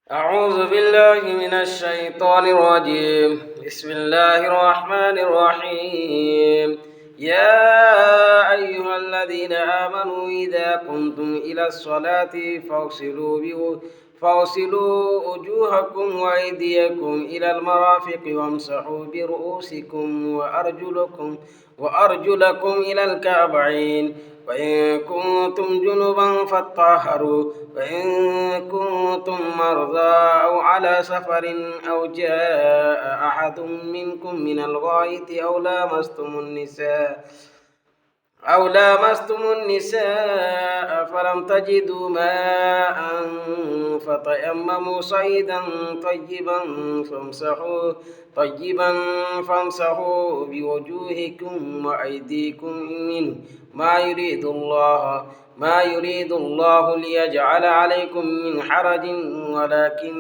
أعوذ بالله من الشيطان الرجيم. بسم الله الرحمن الرحيم. يا أيها الذين آمنوا إذا قمتم إلى الصلاة فاغسلوا وجوهكم وأيديكم إلى المرافق وامسحوا برؤوسكم وأرجلكم إلى الكعبين، وإن كنتم جنبا فاطهروا، وإن كنتم مرضى أو على سفر أو جاء أحد منكم من الغائط أو لامستم النساء فلم تجدوا ماء فتيمموا صعيدا طيبا فامسحوا بوجوهكم وأيديكم منه. ما يريد الله ليجعل عليكم من حرج، ولكن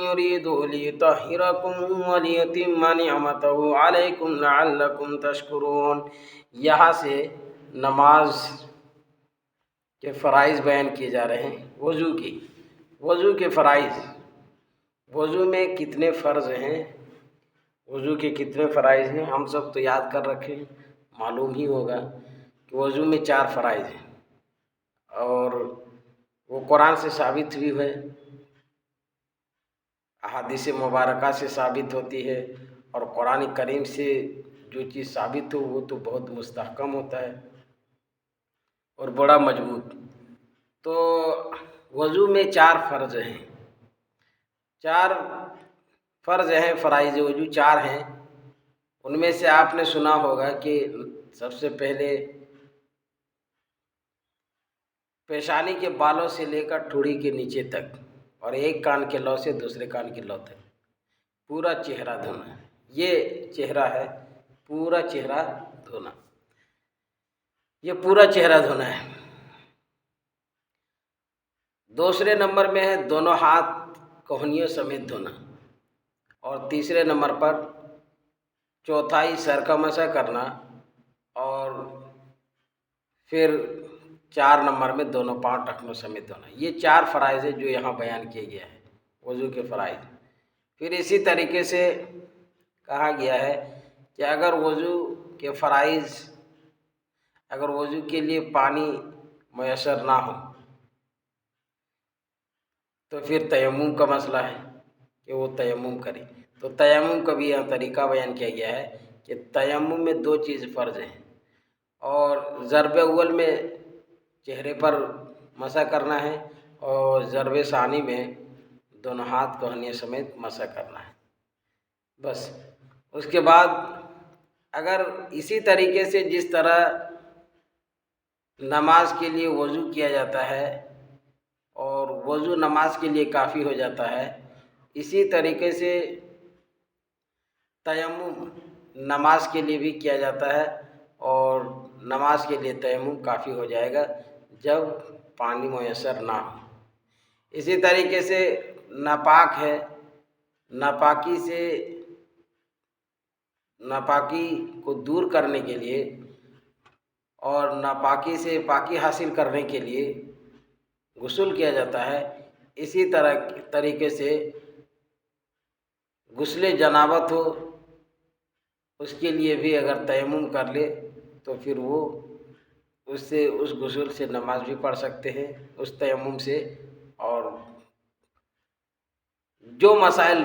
يريد ليطهركم وليتم نعمته عليكم لعلكم تشکرون۔ یہاں سے نماز کے فرائض بیان کیے جا رہے ہیں۔ وضو کے فرائض، وضو میں کتنے فرض ہیں، وضو کے کتنے فرائض ہیں، ہم سب تو یاد کر رکھیں، معلوم ہی ہوگا کہ وضو میں 4 فرائض ہیں، اور وہ قرآن سے ثابت ہوئی ہے، احادیث مبارکہ سے ثابت ہوتی ہے، اور قرآن کریم سے جو چیز ثابت ہو وہ تو بہت مستحکم ہوتا ہے اور بڑا مضبوط۔ تو وضو میں 4 فرض ہیں، 4 فرض ہیں، فرائض وضو 4 ہیں۔ ان میں سے آپ نے سنا ہوگا کہ سب سے پہلے پیشانی کے بالوں سے لے کر ٹھوڑی کے نیچے تک، اور ایک کان کے لو سے دوسرے کان کے لو تک پورا چہرہ دھونا۔ یہ چہرہ ہے، پورا چہرہ دھونا، یہ پورا چہرہ دھونا ہے۔ دوسرے نمبر میں ہے دونوں ہاتھ کوہنیوں سمیت دھونا، اور تیسرے نمبر پر چوتھائی سر کا مسح کرنا، اور پھر 4 نمبر میں دونوں پاؤں ٹخنوں سمیت دھونا۔ یہ 4 فرائض ہیں جو یہاں بیان کیے گیا ہے، وضو کے فرائض۔ پھر اسی طریقے سے کہا گیا ہے کہ اگر وضو کے فرائض، اگر وضو کے لیے پانی میسر نہ ہو تو پھر تیمم کا مسئلہ ہے کہ وہ تیمم کرے۔ تو تیمم کا بھی یہاں طریقہ بیان کیا گیا ہے کہ تیمم میں 2 چیز فرض ہیں، اور ضرب اول میں چہرے پر مسح کرنا ہے، اور ضرب ثانی میں دونوں ہاتھ کوہنیوں سمیت مسح کرنا ہے، بس۔ اس کے بعد اگر اسی طریقے سے جس طرح نماز کے لیے وضو کیا جاتا ہے اور وضو نماز کے لیے کافی ہو جاتا ہے، اسی طریقے سے تیمم نماز کے لیے بھی کیا جاتا ہے، اور نماز کے لیے تیمم کافی ہو جائے گا جب پانی میسر نہ ہو۔ اسی طریقے سے ناپاک ہے، ناپاکی کو دور کرنے کے لیے اور ناپاکی سے پاکی حاصل کرنے کے لیے غسل کیا جاتا ہے۔ اسی طریقے سے غسل جنابت ہو، اس کے لیے بھی اگر تیمم کر لے تو پھر وہ اس غسل سے نماز بھی پڑھ سکتے ہیں، اس تیمم سے۔ اور جو مسائل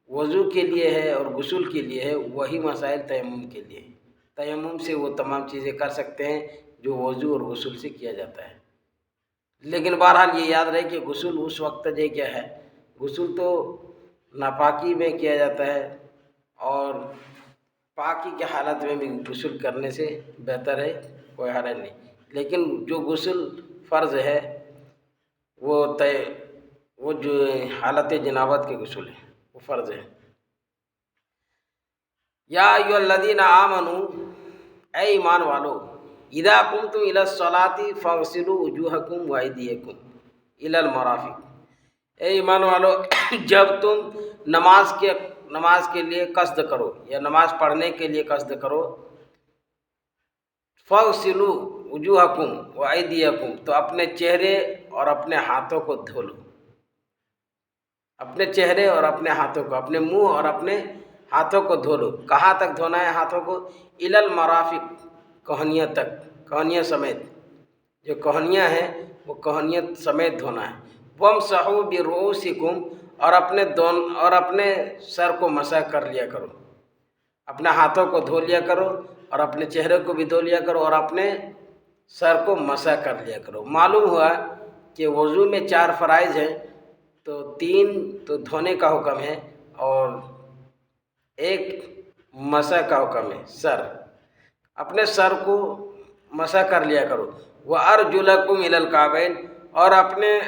وضو کے لیے ہے اور غسل کے لیے ہے وہی مسائل تیمم کے لیے ہے۔ تیمم سے وہ تمام چیزیں کر سکتے ہیں جو وضو اور غسل سے کیا جاتا ہے۔ لیکن بہرحال یہ یاد رہے کہ غسل اس وقت کیا ہے، غسل تو ناپاکی میں کیا جاتا ہے، اور پاکی کی حالت میں بھی غسل کرنے سے بہتر ہے، کوئی حرج نہیں۔ لیکن جو غسل فرض ہے وہ جو حالت جنابت کے غسل ہے وہ فرض ہے۔ یا ایھا الذین آمنوا، اے ایمان والو، اذا قمتم الی الصلاۃ فاغسلوا وجوہکم وایدیکم الی المرافق۔ اے ایمان والو، جب تم نماز کے لیے قصد کرو یا نماز پڑھنے کے لیے قصد کرو फ़ग़सिलू वुजूहकुम व अयदियकुम, तो अपने चेहरे और अपने हाथों को धो लो। अपने चेहरे और अपने हाथों को, अपने मुंह और अपने हाथों को धो लो। कहाँ तक धोना है हाथों को? इलल मराफिक, कोहनियों तक, कोहनियों समेत। जो कोहनियाँ हैं वो कोहनियों समेत धोना है। वमसहू बिरुऊसिकुम, और अपने सर को मसह कर लिया करो। अपने हाथों को धो लिया करो और अपने चेहरे को भी धो लिया करो और अपने सर को मसह कर लिया करो। मालूम हुआ कि वज़ू में 4 फ़राइज़ हैं, तो 3 तो धोने का हुक्म है और 1 मसह का हुक्म है। सर, अपने सर को मसह कर लिया करो। व अर्जुलकुम इलल काबैन, और अपने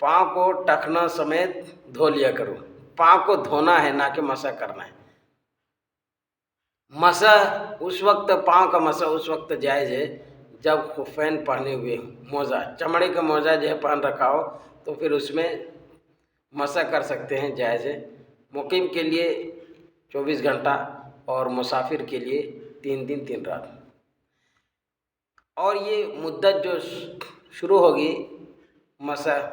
पाँव को टखना समेत धो लिया करो। पाँव को धोना है, ना कि मसह करना है। मसह उस वक्त, पाँव का मसह उस वक्त जायज़ है जब खुफ़ैन पहने हुए हो, मोज़ा, चमड़े का मोज़ा जो है पहन रखा हो, तो फिर उसमें मसह कर सकते हैं, जायज़ है। मुकीम के लिए 24 घंटा और मुसाफिर के लिए 3 दिन 3 रात। और ये मुद्दत जो शुरू होगी मसह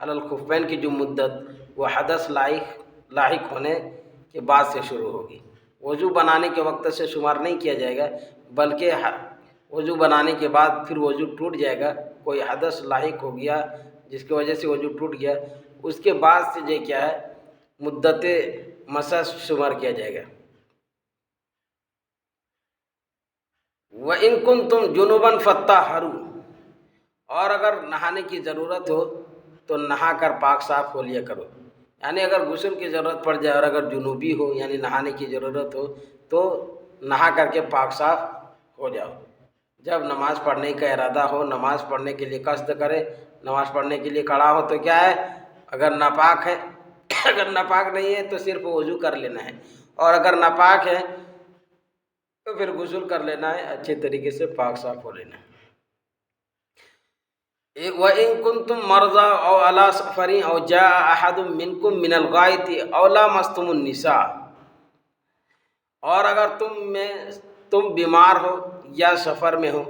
अलल खुफ़ैन की जो मुद्दत, वो हदस लाहिक होने के बाद से शुरू होगी। वज़ू बनाने के वक्त से शुमार नहीं किया जाएगा, बल्कि वज़ू बनाने के बाद फिर वज़ू टूट जाएगा। कोई हदस लाहिक हो गया जिसकी वजह से वज़ू टूट गया, उसके बाद से जो क्या है मुद्दत मसह शुमार किया जाएगा। व इन कुंतुम जुनुबन फत्ताहरू, और अगर नहाने की ज़रूरत हो तो नहा कर पाक साफ़ हो लिया करो। यानी अगर गुस्ल की ज़रूरत पड़ जाए और अगर जुनूबी हो यानी नहाने की ज़रूरत हो तो नहा करके पाक साफ़ हो जाओ। जब नमाज़ पढ़ने का इरादा हो, नमाज़ पढ़ने के लिए कस्द करे, नमाज़ पढ़ने के लिए खड़ा हो, तो क्या है, अगर नापाक है अगर नापाक नहीं है तो सिर्फ वज़ू कर लेना है, और अगर नापाक है तो फिर गुस्ल कर लेना है, अच्छे तरीके से पाक साफ़ हो लेना है। व इन कुंतुम मर्ज़ा औ अला सफ़रिन औ जाअ अहदुम मिनकुम मिनल गाइति औ लामस्तुमुन निसा, और अगर तुम बीमार हो या सफ़र में हो,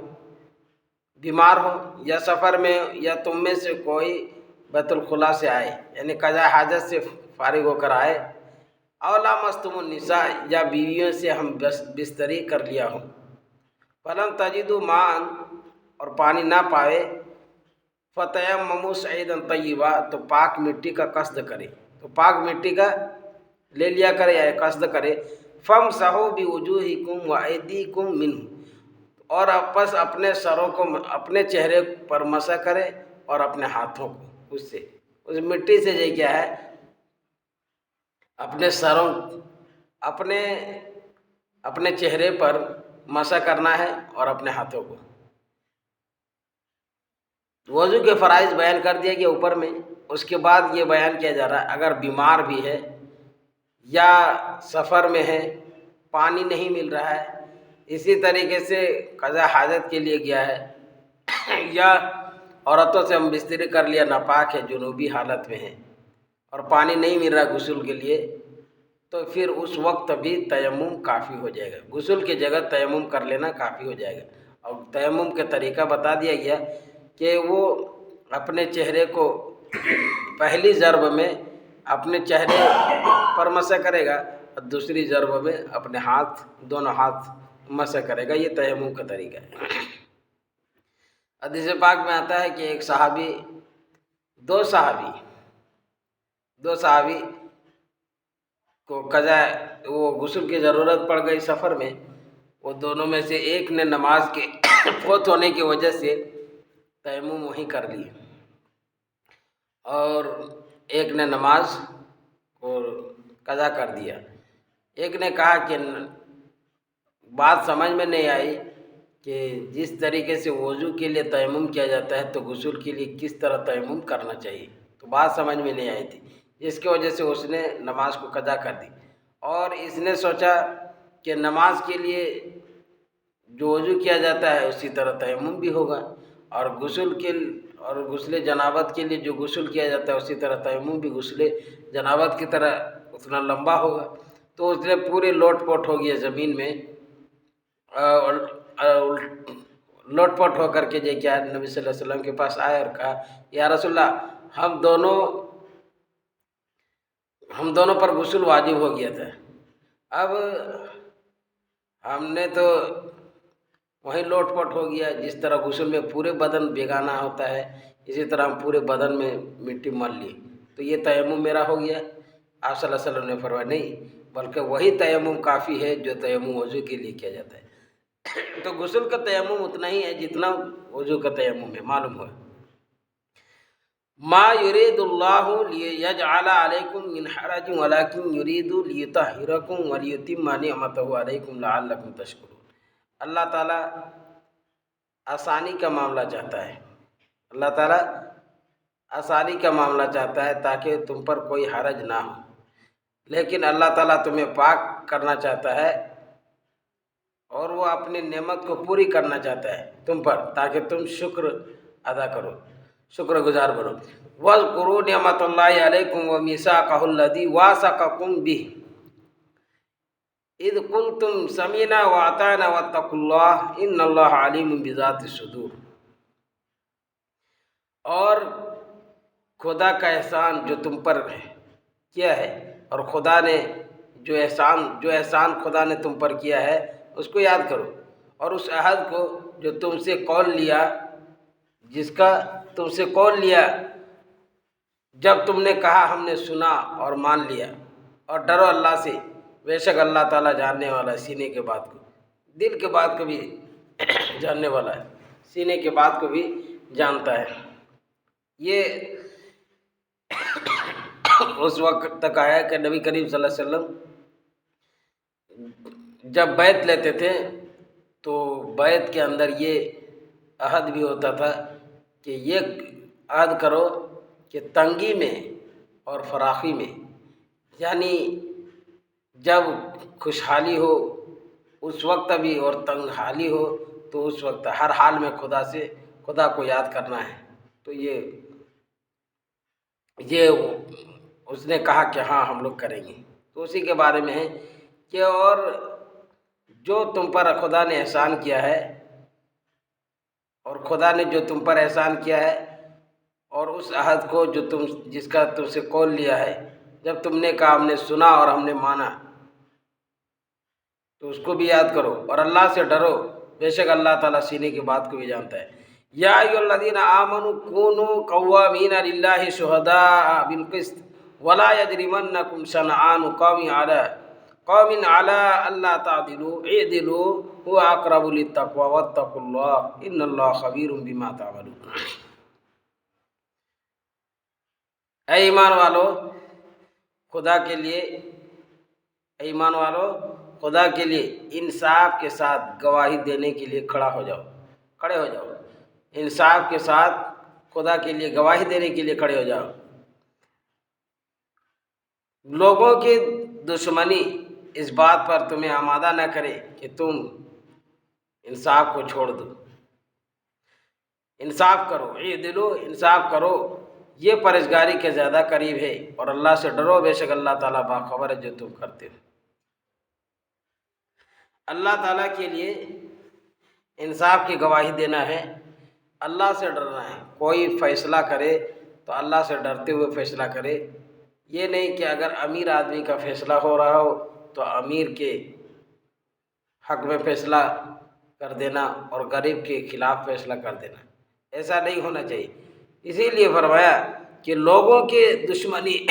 या तुम में से कोई बैतुल खुला से आए यानी कज़ा हाजत से फारिग होकर आए, औ लामस्तुमुन निसा, या बीवियों से हम बिस्तरी कर लिया हो, फलम तजिदु मान, और पानी ना पाए, फ़तयम्ममू सईदन तय्यिबा, तो पाक मिट्टी का कस्द करे, तो पाक मिट्टी का ले लिया करे या कस्द करे। फमसहू बिवुजूहिकुम व अयदीकुम मिन्हु, और आपस अपने सरों को, अपने चेहरे पर मसा करे और अपने हाथों को उससे, उस मिट्टी से ये क्या है, अपने सरों, अपने चेहरे पर मसा करना है और अपने हाथों को। वज़ू के फ़राइज़ बयान कर दिया गया ऊपर में, उसके बाद ये बयान किया जा रहा है अगर बीमार भी है या सफ़र में है, पानी नहीं मिल रहा है, इसी तरीके से क़ज़ा हाजत के लिए गया है या औरतों से हम बिस्तरी कर लिया, नापाक है, जुनूबी हालत में है और पानी नहीं मिल रहा गुस्ल के लिए, तो फिर उस वक्त भी तयम्मुम काफ़ी हो जाएगा। गुस्ल की जगह तयम्मुम कर लेना काफ़ी हो जाएगा। और तयम्मुम का तरीका बता दिया गया कि वो अपने चेहरे को पहली ज़रब में अपने चेहरे पर मसा करेगा और दूसरी ज़रब में अपने हाथ, दोनों हाथ मसा करेगा। ये तयम्मुम का तरीका है। हदीस पाक में आता है कि एक सहाबी, दो सहाबी को कज़ा, वो गुस्ल की ज़रूरत पड़ गई सफ़र में, वो दोनों में से एक ने नमाज के फौत होने की वजह से तयम्मुम वहीं कर ली और एक ने नमाज को कज़ा कर दिया। एक ने कहा कि बात समझ में नहीं आई कि जिस तरीके से वज़ू के लिए तयम्मुम किया जाता है तो गुस्ल के लिए किस तरह तयम्मुम करना चाहिए, तो बात समझ में नहीं आई थी, जिसकी वजह से उसने नमाज को कज़ा कर दी। और इसने सोचा कि नमाज के लिए जो वज़ू किया जाता है उसी तरह तयम्मुम भी होगा और गुस्ल जनाबत के लिए जो गुस्ल किया जाता है उसी तरह तयम्मुम भी गुस्ल जनाबत की तरह उतना लंबा होगा। तो उसने पूरे लोट पोट हो गया ज़मीन में और लौट पट हो करके जे क्या नबी सल्लल्लाहु अलैहि वसल्लम के पास आए और कहा, या रसूलल्लाह हम दोनों पर गुस्ल वाजिब हो गया था। अब हमने तो वहीं लोटपोट हो गया। जिस तरह गुस्ल में पूरे बदन भिगाना होता है, इसी तरह हम पूरे बदन में मिट्टी मल ली, तो ये तयम्मुम मेरा हो गया। आप सल्लल्लाहु अलैहि वसल्लम ने फरमाया नहीं, बल्कि वही तयम्मुम काफ़ी है जो तयम्मुम वज़ू के लिए किया जाता है। तो गुस्ल का तयम्मुम उतना ही है जितना वज़ू का तयम्मुम है। मालूम हुआ, मा युरीदुल्लाहु लियजअला अलैकुम मिन हरजिन वलाकिन युरीदु लियुतहिरकुम व लियुतिम्मा निअमतहु अलैकुम लअल्लकुम तशकुरून। अल्लाह ताला आसानी का मामला चाहता है। अल्लाह ताला आसानी का मामला चाहता है ताकि तुम पर कोई हरज ना हो, लेकिन अल्लाह ताला तुम्हें पाक करना चाहता है और वो अपनी नेमत को पूरी करना चाहता है तुम पर, ताकि तुम शुक्र अदा करो, शुक्रगुजार बनो। वज़्कुरू निअमतल्लाहि अलैकुम व मीसाक़हुल्लज़ी वासक़कुम बिही इज़ क़ुल्तुम समीना व अताना वत्तक़ुल्लाह इन्नल्लाहा अलीमुम बिज़ातिस सुदूर। और खुदा का एहसान जो तुम पर किया है, और खुदा ने जो एहसान खुदा ने तुम पर किया है उसको याद करो, और उस अहद को जो तुमसे कौल लिया, जिसका तुमसे कौल लिया जब तुमने कहा हमने सुना और मान लिया। और डरो अल्लाह से, बेशक अल्लाह ताला जानने वाला है सीने के बात को, दिल के बात को भी जानने वाला है, सीने के बात को भी जानता है। ये उस वक्त तक आया कि नबी करीम सल्लल्लाहु अलैहि वसल्लम जब बैत लेते थे तो बैत के अंदर ये अहद भी होता था कि ये अहद करो कि तंगी में और फराखी में, यानी जब खुशहाली हो उस वक्त भी और तंगहाली हो तो उस वक्त हर हाल में खुदा को याद करना है। तो ये उसने कहा कि हाँ हम लोग करेंगे। तो उसी के बारे में है कि और जो तुम पर खुदा ने एहसान किया है, और खुदा ने जो तुम पर एहसान किया है, और उस अहद को जो जिसका तुमसे कौल लिया है, जब तुमने कहा हमने सुना और हमने माना, तो उसको भी याद करो और अल्लाह से डरो, बेशक अल्लाह ताला सीने की बात को भी जानता है। या अय्युहल्लज़ीना आमनू कूनू कव्वामीना लिल्लाहि शुहदाअ बिल क़िस्त वला यजरिमन्नकुम शनआनु कौमिन अला अल्ला तादिलू इदिलू हुवा अक़रबु लित्तक़वा वत्तक़ुल्लाह इन्नल्लाहा ख़बीरुम बिमा तामलून। ऐ ईमान वालो, खुदा के लिए इंसाफ के साथ गवाही देने के लिए खड़े हो जाओ। इंसाफ के साथ खुदा के लिए गवाही देने के लिए खड़े हो जाओ। लोगों की दुश्मनी इस बात पर तुम्हें आमादा न करे कि तुम इंसाफ को छोड़ दो। इंसाफ करो, इंसाफ करो, ये परहेज़गारी के ज़्यादा करीब है, और अल्लाह से डरो, बेशक अल्लाह ताला बाखबर है जो तुम करते हो। अल्लाह ताला के लिए इंसाफ की गवाही देना है, अल्लाह से डरना है। कोई फ़ैसला करे तो अल्लाह से डरते हुए फ़ैसला करे। ये नहीं कि अगर अमीर आदमी का फ़ैसला हो रहा हो तो अमीर के हक़ में फ़ैसला कर देना और गरीब के ख़िलाफ़ फ़ैसला कर देना, ऐसा नहीं होना चाहिए। इसीलिए फरमाया कि लोगों के दुश्मनी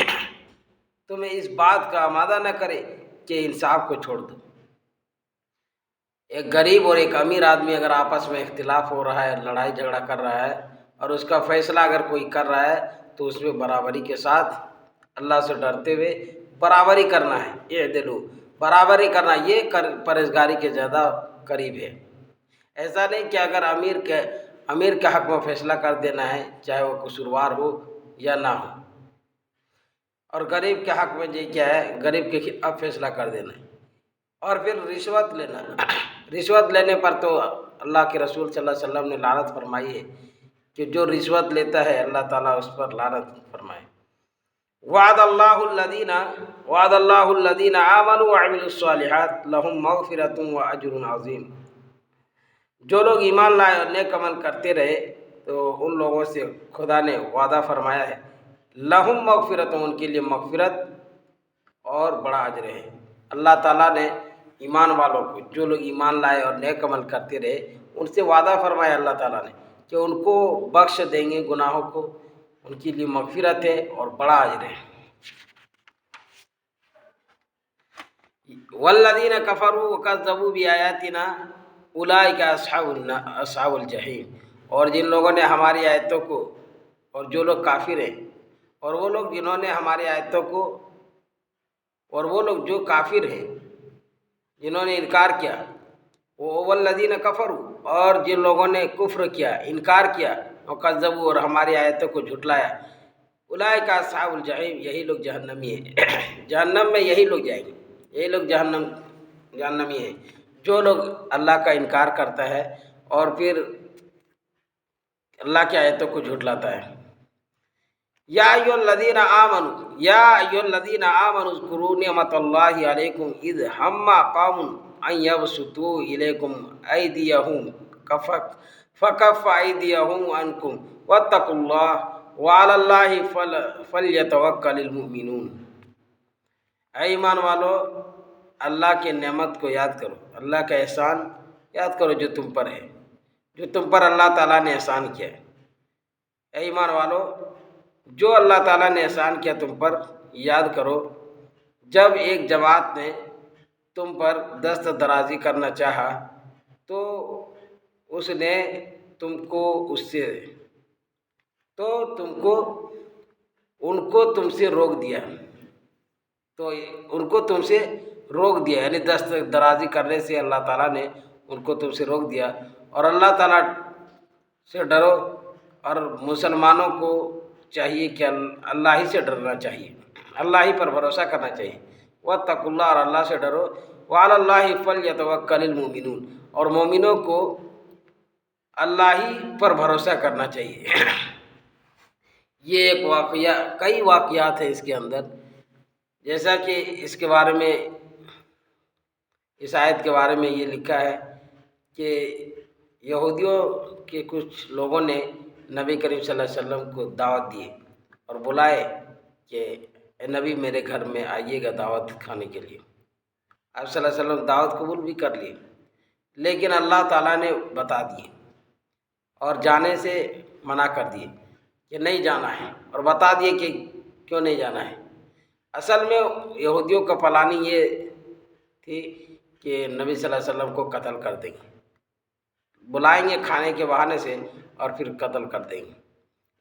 तुम्हें इस बात का आमादा न करे कि इंसाफ को छोड़ दो। एक गरीब और एक अमीर आदमी अगर आपस में इख्तिलाफ हो रहा है, लड़ाई झगड़ा कर रहा है, और उसका फ़ैसला अगर कोई कर रहा है तो उसमें बराबरी के साथ अल्लाह से डरते हुए बराबरी करना है। ये दिलो बराबरी करना, ये परहेज़गारी के ज़्यादा करीब है। ऐसा नहीं कि अगर अमीर के हक़ में फ़ैसला कर देना है, चाहे वो कसूरवार हो या ना हो, और गरीब के हक़ में ये क्या है, गरीब के खिलाफ़ फ़ैसला कर देना है। और फिर रिश्वत लेना, रिश्वत लेने पर तो अल्लाह के रसूल सल्लल्लाहु अलैहि वसल्लम ने लानत फरमाई है कि जो रिश्वत लेता है अल्लाह ताला उस पर लानत फरमाए। वअदल्लाहुल्लज़ीना आमनू व अमिलुस्सालिहात लहुम मग़फ़िरतुन व अज्रुन अज़ीम। جو لوگ ایمان لائے اور نیک عمل کرتے رہے تو ان لوگوں سے خدا نے وعدہ فرمایا ہے لہم مغفرت، ان کے لیے مغفرت اور بڑا اجر ہے۔ اللہ تعالیٰ نے ایمان والوں کو، جو لوگ ایمان لائے اور نیک عمل کرتے رہے، ان سے وعدہ فرمایا اللہ تعالیٰ نے کہ ان کو بخش دیں گے گناہوں کو، ان کے لیے مغفرت ہے اور بڑا اجر ہے۔ والذین کفروا وکذبوا بآیاتنا اولئک اصحاب الجحیم، اور جن لوگوں نے ہماری آیتوں کو، اور جو لوگ کافر ہیں، اور وہ لوگ جنہوں نے ہماری آیتوں کو، اور وہ لوگ جو کافر ہیں جنہوں نے انکار کیا، وہ والذین کفروا، اور جن لوگوں نے کفر کیا، انکار کیا، وکذبوا، اور ہماری آیتوں کو جھٹلایا، اولئک اصحاب الجحیم، یہی لوگ جہنمی ہیں، جہنم میں یہی لوگ جائیں گے، یہی لوگ جہنمی ہیں، جو لوگ اللہ کا انکار کرتا ہے اور پھر اللہ کی آیتوں کو جھٹلاتا ہے۔ یا ایھا الذین آمنوا اذکروا نعمت اللہ علیکم اذ ہم قوم ان یبسطوا الیکم ایدیہم فکف ایدیہم عنکم واتقوا اللہ وعلی اللہ فلیتوکل المؤمنون۔ اے ایمان والو، اللہ کے نعمت کو یاد کرو، اللہ کا احسان یاد کرو جو تم پر ہے، جو تم پر اللہ تعالیٰ نے احسان کیا ہے۔ اے ایمان والو، جو اللہ تعالیٰ نے احسان کیا تم پر یاد کرو۔ جب ایک جماعت نے تم پر دست درازی کرنا چاہا تو اس نے ان کو تم سے روک دیا، یعنی دست درازی کرنے سے اللہ تعالیٰ نے ان کو تم سے روک دیا۔ اور اللہ تعالیٰ سے ڈرو، اور مسلمانوں کو چاہیے کہ اللہ ہی سے ڈرنا چاہیے، اللہ ہی پر بھروسہ کرنا چاہیے۔ واتقوا اللہ، اور اللہ سے ڈرو۔ وعلی اللہ فلیتوکل المؤمنون، اور مومنوں کو اللہ ہی پر بھروسہ کرنا چاہیے۔ یہ ایک واقعہ، کئی واقعات ہیں اس کے اندر، جیسا کہ اس کے بارے میں، اس آیت کے بارے میں یہ لکھا ہے کہ یہودیوں کے کچھ لوگوں نے نبی کریم صلی اللہ علیہ وسلم کو دعوت دی اور بلائے کہ اے نبی میرے گھر میں آئیے گا دعوت کھانے کے لیے۔ آپ صلی اللہ علیہ وسلم دعوت قبول بھی کر لیے، لیکن اللہ تعالیٰ نے بتا دیے اور جانے سے منع کر دیے کہ نہیں جانا ہے، اور بتا دیے کہ کیوں نہیں جانا ہے۔ اصل میں یہودیوں کا پلاننگ یہ تھی کہ نبی صلی اللہ علیہ وسلم کو قتل کر دیں گے، بلائیں گے کھانے کے بہانے سے اور پھر قتل کر دیں گے،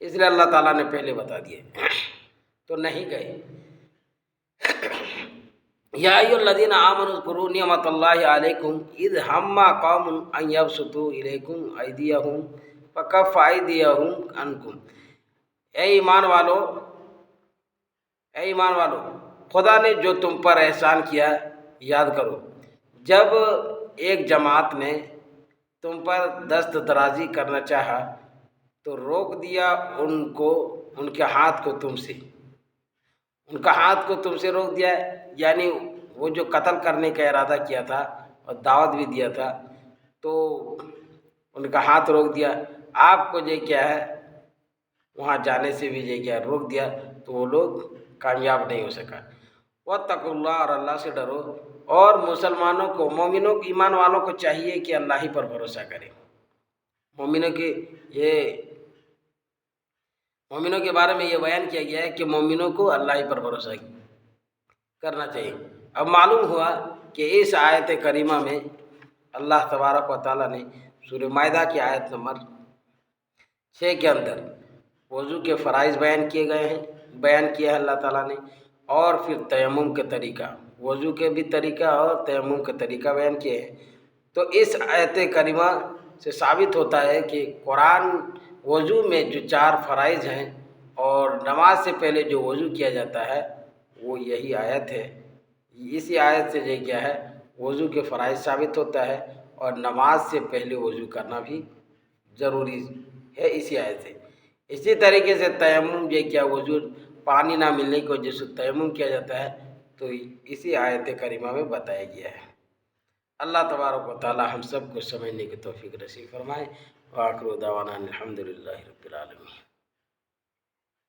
اس لیے اللہ تعالیٰ نے پہلے بتا دیے تو نہیں گئے۔ یا ایھا الذین آمنوا اذکروا نعمت اللہ علیکم اذ ہم قوم ان یبسطوا الیکم ایدیہم فکف ایدیہم عنکم۔ اے ایمان والو، خدا نے جو تم پر احسان کیا یاد کرو۔ جب ایک جماعت نے تم پر دست درازی کرنا چاہا تو روک دیا ان کے ہاتھ کو تم سے روک دیا، یعنی وہ جو قتل کرنے کا ارادہ کیا تھا اور دعوت بھی دیا تھا تو ان کا ہاتھ روک دیا۔ آپ کو کیا ہے وہاں جانے سے بھی کیا روک دیا، تو وہ لوگ کامیاب نہیں ہو سکا۔ واتقوا اللہ، اور اللہ سے ڈرو، اور مسلمانوں کو، مومنوں کو، ایمان والوں کو چاہیے کہ اللہ ہی پر بھروسہ کریں۔ مومنوں کے بارے میں یہ بیان کیا گیا ہے کہ مومنوں کو اللہ ہی پر بھروسہ کرنا چاہیے۔ اب معلوم ہوا کہ اس آیت کریمہ میں اللہ تبارک و تعالیٰ نے سورہ مائدہ کی آیت نمبر 6 کے اندر وضو کے فرائض بیان کیا ہے اللہ تعالیٰ نے، اور پھر تیمم کے طریقہ، وضو کے بھی طریقہ اور تیمم کے طریقہ بیان کیے ہیں۔ تو اس آیت کریمہ سے ثابت ہوتا ہے کہ قرآن وضو میں جو 4 فرائض ہیں اور نماز سے پہلے جو وضو کیا جاتا ہے وہ یہی آیت ہے۔ اسی آیت سے کیا ہے وضو کے فرائض ثابت ہوتا ہے، اور نماز سے پہلے وضو کرنا بھی ضروری ہے اسی آیت سے۔ اسی طریقے سے تیمم کیا وضو پانی نہ ملنے کی وجہ سے تیمم کیا جاتا ہے، تو اسی آیت کریمہ میں بتایا گیا ہے۔ اللہ تبارک و تعالی ہم سب کو سمجھنے کی توفیق نصیب فرمائے۔ وآخر دعوانا الحمدللہ رب العالمین۔